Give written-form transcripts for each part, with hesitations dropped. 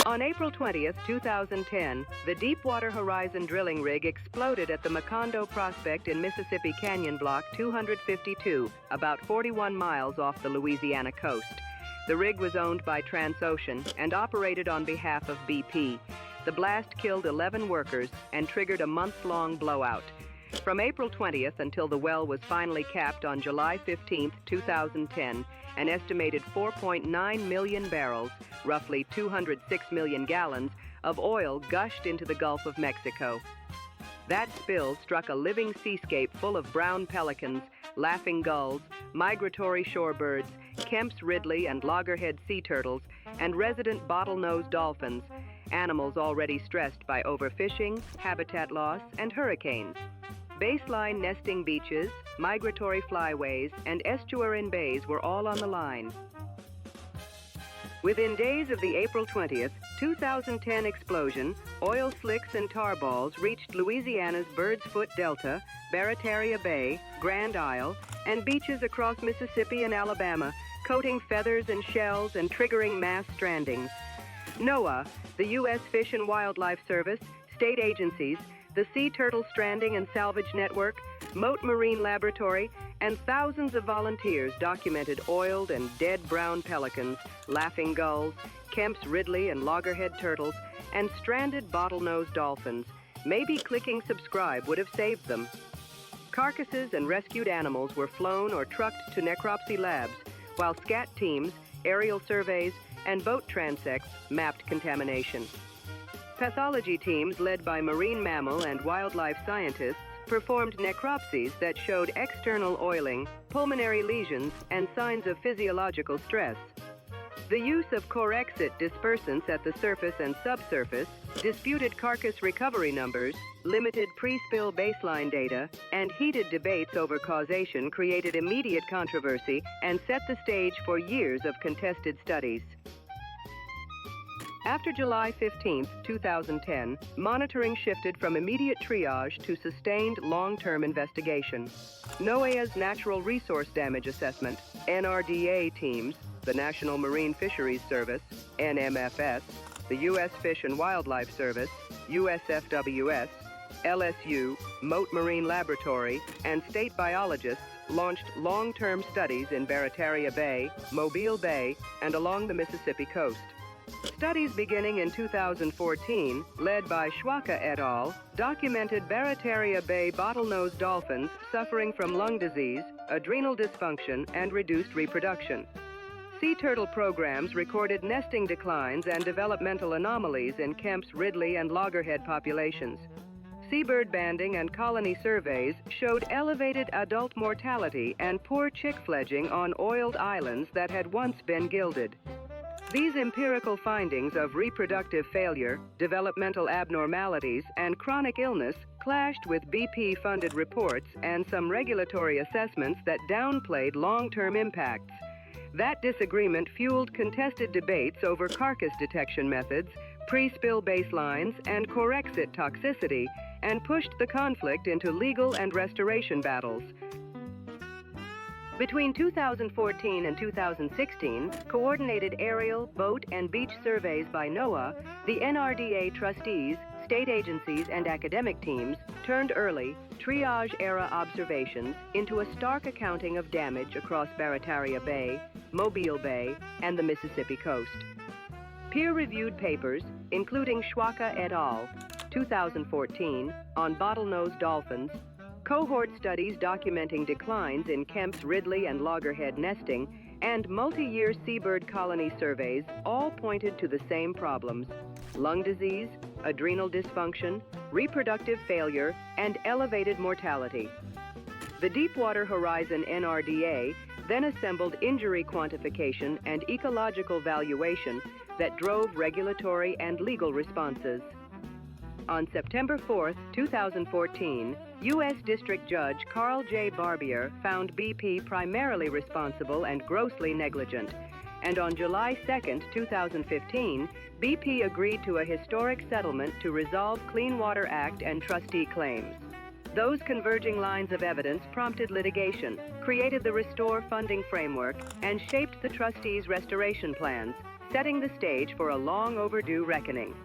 On April 20th, 2010, the Deepwater Horizon drilling rig exploded at the Macondo prospect in Mississippi Canyon Block 252, about 41 miles off the Louisiana coast. The rig was owned by Transocean and operated on behalf of BP. The blast killed 11 workers and triggered a month-long blowout. From April 20th until the well was finally capped on July 15, 2010, an estimated 4.9 million barrels, roughly 206 million gallons, of oil gushed into the Gulf of Mexico. That spill struck a living seascape full of brown pelicans, laughing gulls, migratory shorebirds, Kemp's Ridley and loggerhead sea turtles, and resident bottlenose dolphins, animals already stressed by overfishing, habitat loss, and hurricanes. Baseline nesting beaches, migratory flyways, and estuarine bays were all on the line. Within days of the April 20th, 2010 explosion, oil slicks and tar balls reached Louisiana's Bird's Foot Delta, Barataria Bay, Grand Isle, and beaches across Mississippi and Alabama, coating feathers and shells and triggering mass strandings. NOAA, the U.S. Fish and Wildlife Service, state agencies, the Sea Turtle Stranding and Salvage Network, Mote Marine Laboratory, and thousands of volunteers documented oiled and dead brown pelicans, laughing gulls, Kemp's Ridley and loggerhead turtles, and stranded bottlenose dolphins. Maybe clicking subscribe would have saved them. Carcasses and rescued animals were flown or trucked to necropsy labs, while SCAT teams, aerial surveys, and boat transects mapped contamination. Pathology teams led by marine mammal and wildlife scientists performed necropsies that showed external oiling, pulmonary lesions, and signs of physiological stress. The use of Corexit dispersants at the surface and subsurface, disputed carcass recovery numbers, limited pre-spill baseline data, and heated debates over causation created immediate controversy and set the stage for years of contested studies. After July 15, 2010, monitoring shifted from immediate triage to sustained long-term investigation. NOAA's Natural Resource Damage Assessment, NRDA teams, the National Marine Fisheries Service, NMFS, the U.S. Fish and Wildlife Service, USFWS, LSU, Mote Marine Laboratory, and state biologists launched long-term studies in Barataria Bay, Mobile Bay, and along the Mississippi coast. Studies beginning in 2014, led by Schwaka et al., documented Barataria Bay bottlenose dolphins suffering from lung disease, adrenal dysfunction, and reduced reproduction. Sea turtle programs recorded nesting declines and developmental anomalies in Kemp's Ridley and loggerhead populations. Seabird banding and colony surveys showed elevated adult mortality and poor chick fledging on oiled islands that had once been gilded. These empirical findings of reproductive failure, developmental abnormalities, and chronic illness clashed with BP-funded reports and some regulatory assessments that downplayed long-term impacts. That disagreement fueled contested debates over carcass detection methods, pre-spill baselines, and Corexit toxicity, and pushed the conflict into legal and restoration battles. Between 2014 and 2016, coordinated aerial, boat, and beach surveys by NOAA, the NRDA trustees, state agencies, and academic teams turned early, triage-era observations into a stark accounting of damage across Barataria Bay, Mobile Bay, and the Mississippi coast. Peer-reviewed papers, including Schwaka et al., 2014, on bottlenose dolphins, cohort studies documenting declines in Kemp's Ridley and loggerhead nesting, and multi-year seabird colony surveys all pointed to the same problems: lung disease, adrenal dysfunction, reproductive failure, and elevated mortality. The Deepwater Horizon NRDA then assembled injury quantification and ecological valuation that drove regulatory and legal responses. On September 4, 2014, U.S. District Judge Carl J. Barbier found BP primarily responsible and grossly negligent. And on July 2, 2015, BP agreed to a historic settlement to resolve Clean Water Act and trustee claims. Those converging lines of evidence prompted litigation, created the Restore funding framework, and shaped the trustees' restoration plans, setting the stage for a long overdue reckoning.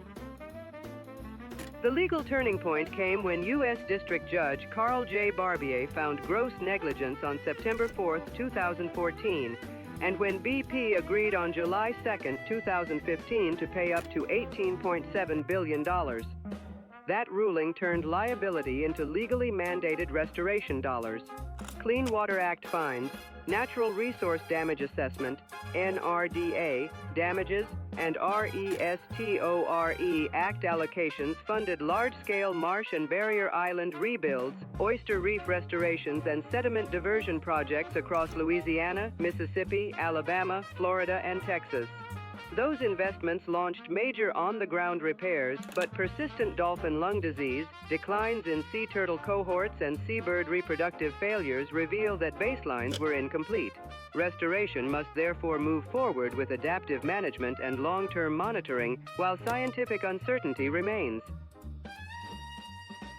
The legal turning point came when U.S. District Judge Carl J. Barbier found gross negligence on September 4, 2014, and when BP agreed on July 2, 2015 to pay up to $18.7 billion. That ruling turned liability into legally mandated restoration dollars. Clean Water Act fines, Natural Resource Damage Assessment, NRDA, damages, and ReStore Act allocations funded large-scale marsh and barrier island rebuilds, oyster reef restorations, and sediment diversion projects across Louisiana, Mississippi, Alabama, Florida, and Texas. Those investments launched major on-the-ground repairs, but persistent dolphin lung disease, declines in sea turtle cohorts, and seabird reproductive failures reveal that baselines were incomplete. Restoration must therefore move forward with adaptive management and long-term monitoring while scientific uncertainty remains.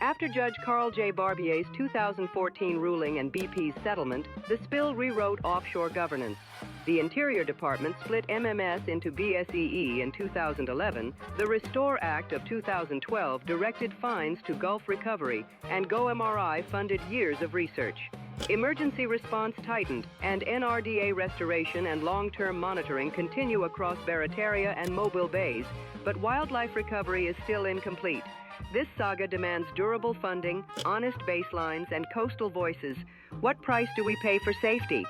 After Judge Carl J. Barbier's 2014 ruling and BP's settlement, the spill rewrote offshore governance. The Interior Department split MMS into BSEE in 2011. The Restore Act of 2012 directed fines to Gulf Recovery, and GoMRI funded years of research. Emergency response tightened, and NRDA restoration and long-term monitoring continue across Barataria and Mobile Bays, but wildlife recovery is still incomplete. This saga demands durable funding, honest baselines, and coastal voices. What price do we pay for safety?